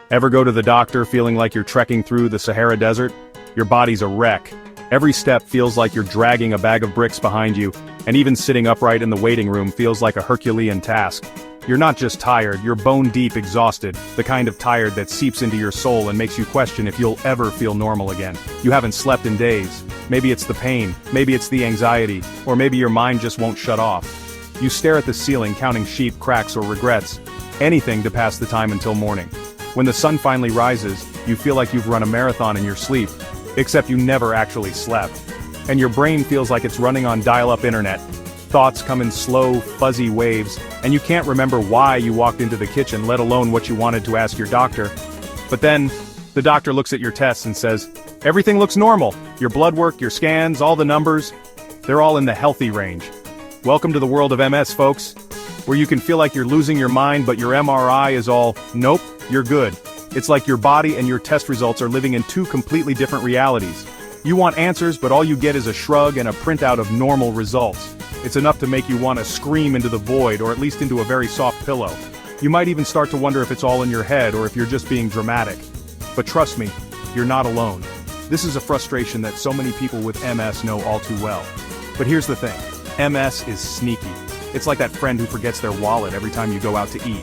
Ever go to the doctor feeling like you're trekking through the Sahara Desert? Your body's a wreck. Every step feels like you're dragging a bag of bricks behind you, and even sitting upright in the waiting room feels like a Herculean task. You're not just tired, you're bone-deep exhausted, the kind of tired that seeps into your soul and makes you question if you'll ever feel normal again. You haven't slept in days. Maybe it's the pain, maybe it's the anxiety, or maybe your mind just won't shut off. You stare at the ceiling counting sheep, cracks, or regrets. Anything to pass the time until morning. When the sun finally rises, you feel like you've run a marathon in your sleep, except you never actually slept. And your brain feels like it's running on dial-up internet. Thoughts come in slow, fuzzy waves, and you can't remember why you walked into the kitchen, let alone what you wanted to ask your doctor. But then, the doctor looks at your tests and says, "Everything looks normal. Your blood work, your scans, all the numbers, they're all in the healthy range." Welcome to the world of MS, folks, where you can feel like you're losing your mind but your MRI is all, "Nope, you're good." It's like your body and your test results are living in two completely different realities. You want answers, but all you get is a shrug and a printout of normal results. It's enough to make you want to scream into the void, or at least into a very soft pillow. You might even start to wonder if it's all in your head or if you're just being dramatic. But trust me, you're not alone. This is a frustration that so many people with MS know all too well. But here's the thing, MS is sneaky. It's like that friend who forgets their wallet every time you go out to eat.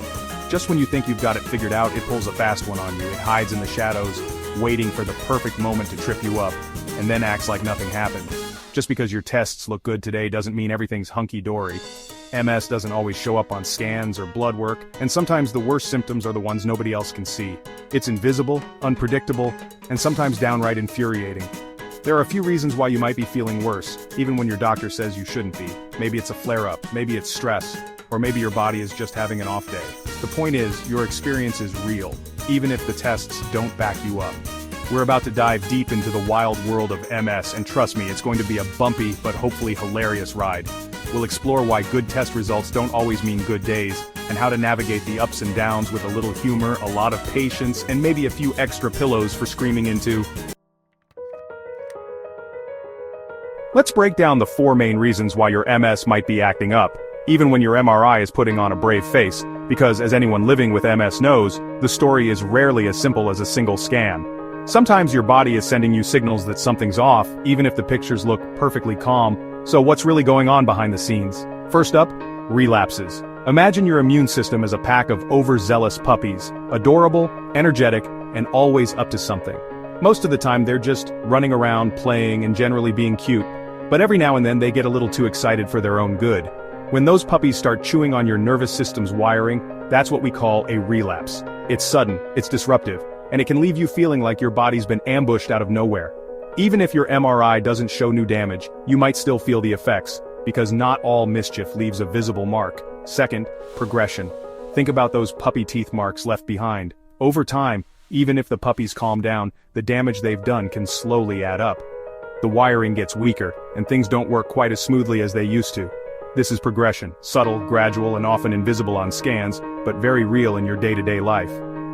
Just when you think you've got it figured out, it pulls a fast one on you. It hides in the shadows, waiting for the perfect moment to trip you up, and then acts like nothing happened. Just because your tests look good today doesn't mean everything's hunky-dory. MS doesn't always show up on scans or blood work, and sometimes the worst symptoms are the ones nobody else can see. It's invisible, unpredictable, and sometimes downright infuriating. There are a few reasons why you might be feeling worse, even when your doctor says you shouldn't be. Maybe it's a flare-up, maybe it's stress, or maybe your body is just having an off day. The point is, your experience is real, even if the tests don't back you up. We're about to dive deep into the wild world of MS, and trust me, it's going to be a bumpy but hopefully hilarious ride. We'll explore why good test results don't always mean good days, and how to navigate the ups and downs with a little humor, a lot of patience, and maybe a few extra pillows for screaming into. Let's break down the 4 main reasons why your MS might be acting up, even when your MRI is putting on a brave face, because as anyone living with MS knows, the story is rarely as simple as a single scan. Sometimes your body is sending you signals that something's off, even if the pictures look perfectly calm. So what's really going on behind the scenes? First up, relapses. Imagine your immune system as a pack of overzealous puppies, adorable, energetic, and always up to something. Most of the time they're just running around, playing, and generally being cute, but every now and then they get a little too excited for their own good. When those puppies start chewing on your nervous system's wiring, that's what we call a relapse. It's sudden, it's disruptive, and it can leave you feeling like your body's been ambushed out of nowhere. Even if your MRI doesn't show new damage, you might still feel the effects, because not all mischief leaves a visible mark. Second, progression. Think about those puppy teeth marks left behind. Over time, even if the puppies calm down, the damage they've done can slowly add up. The wiring gets weaker, and things don't work quite as smoothly as they used to. This is progression, subtle, gradual, and often invisible on scans, but very real in your day-to-day life.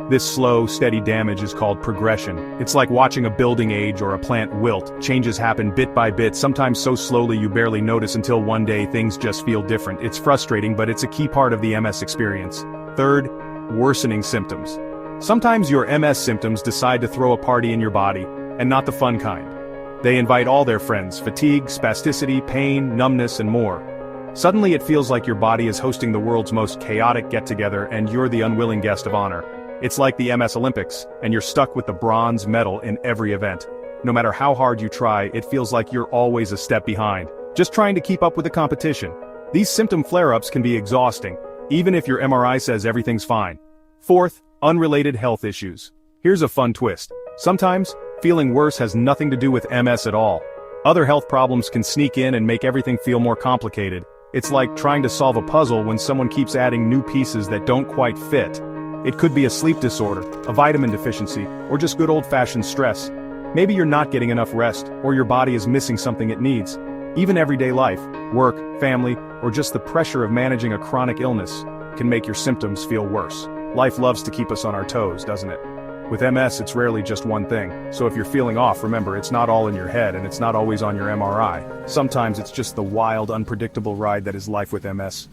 This slow, steady damage is called progression. It's like watching a building age or a plant wilt. Changes happen bit by bit, sometimes so slowly you barely notice until one day things just feel different. It's frustrating, but it's a key part of the MS experience. Third, worsening symptoms. Sometimes your MS symptoms decide to throw a party in your body, and not the fun kind. They invite all their friends: fatigue, spasticity, pain, numbness, and more. Suddenly it feels like your body is hosting the world's most chaotic get-together and you're the unwilling guest of honor. It's like the MS Olympics, and you're stuck with the bronze medal in every event. No matter how hard you try, it feels like you're always a step behind, just trying to keep up with the competition. These symptom flare-ups can be exhausting, even if your MRI says everything's fine. Fourth, unrelated health issues. Here's a fun twist. Sometimes, feeling worse has nothing to do with MS at all. Other health problems can sneak in and make everything feel more complicated. It's like trying to solve a puzzle when someone keeps adding new pieces that don't quite fit. It could be a sleep disorder, a vitamin deficiency, or just good old-fashioned stress. Maybe you're not getting enough rest, or your body is missing something it needs. Even everyday life, work, family, or just the pressure of managing a chronic illness can make your symptoms feel worse. Life loves to keep us on our toes, doesn't it? With MS, it's rarely just one thing, so if you're feeling off, remember it's not all in your head and it's not always on your MRI. Sometimes it's just the wild, unpredictable ride that is life with MS.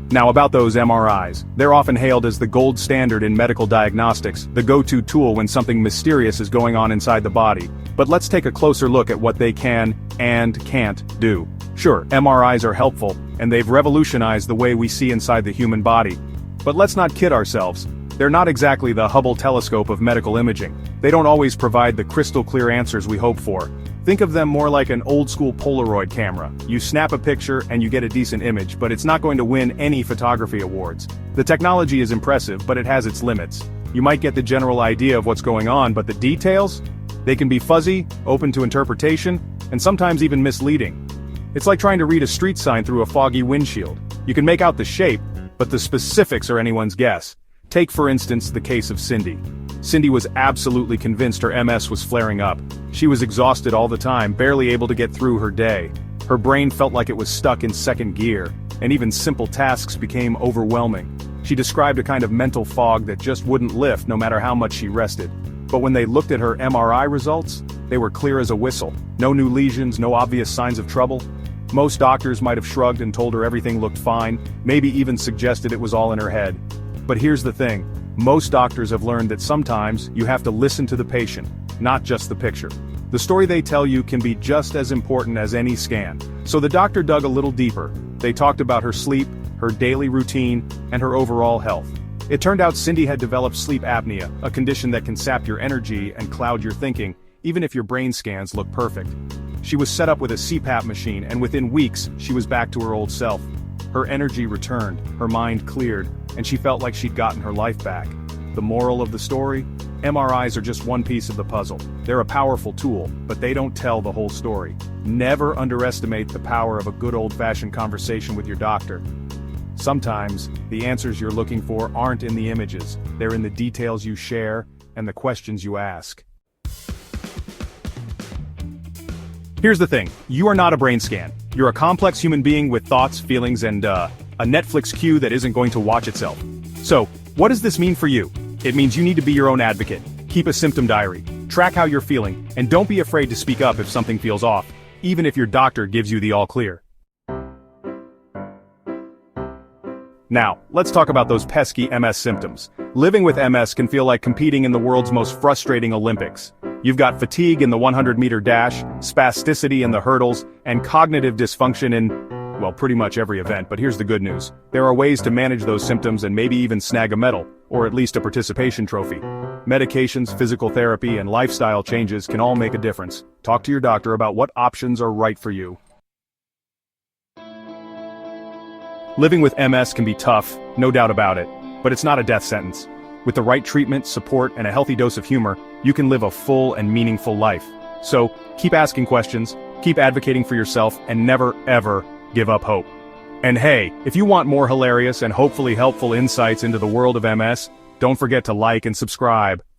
Now about those MRIs, they're often hailed as the gold standard in medical diagnostics, the go-to tool when something mysterious is going on inside the body. But let's take a closer look at what they can and can't do. Sure, MRIs are helpful, and they've revolutionized the way we see inside the human body. But let's not kid ourselves. They're not exactly the Hubble telescope of medical imaging. They don't always provide the crystal clear answers we hope for. Think of them more like an old-school Polaroid camera. You snap a picture and you get a decent image, but it's not going to win any photography awards. The technology is impressive, but it has its limits. You might get the general idea of what's going on, but the details? They can be fuzzy, open to interpretation, and sometimes even misleading. It's like trying to read a street sign through a foggy windshield. You can make out the shape, but the specifics are anyone's guess. Take for instance the case of Cindy. Cindy was absolutely convinced her MS was flaring up. She was exhausted all the time, barely able to get through her day. Her brain felt like it was stuck in second gear, and even simple tasks became overwhelming. She described a kind of mental fog that just wouldn't lift no matter how much she rested. But when they looked at her MRI results, they were clear as a whistle. No new lesions, no obvious signs of trouble. Most doctors might have shrugged and told her everything looked fine, maybe even suggested it was all in her head. But here's the thing, most doctors have learned that sometimes you have to listen to the patient, not just the picture. The story they tell you can be just as important as any scan. So the doctor dug a little deeper. They talked about her sleep, her daily routine, and her overall health. It turned out Cindy had developed sleep apnea, a condition that can sap your energy and cloud your thinking, even if your brain scans look perfect. She was set up with a CPAP machine, and within weeks, she was back to her old self. Her energy returned, her mind cleared, and she felt like she'd gotten her life back. The moral of the story? MRIs are just one piece of the puzzle. They're a powerful tool, but they don't tell the whole story. Never underestimate the power of a good old-fashioned conversation with your doctor. Sometimes, the answers you're looking for aren't in the images, they're in the details you share and the questions you ask. Here's the thing, you are not a brain scan. You're a complex human being with thoughts, feelings, and a Netflix queue that isn't going to watch itself. So, what does this mean for you? It means you need to be your own advocate. Keep a symptom diary, track how you're feeling, and don't be afraid to speak up if something feels off, even if your doctor gives you the all clear. Now, let's talk about those pesky MS symptoms. Living with MS can feel like competing in the world's most frustrating Olympics. You've got fatigue in the 100-meter dash, spasticity in the hurdles, and cognitive dysfunction in, well, pretty much every event, but here's the good news. There are ways to manage those symptoms and maybe even snag a medal, or at least a participation trophy. Medications, physical therapy, and lifestyle changes can all make a difference. Talk to your doctor about what options are right for you. Living with MS can be tough, no doubt about it, but it's not a death sentence. With the right treatment, support, and a healthy dose of humor, you can live a full and meaningful life. So, keep asking questions, keep advocating for yourself, and never, ever give up hope. And hey, if you want more hilarious and hopefully helpful insights into the world of MS, don't forget to like and subscribe.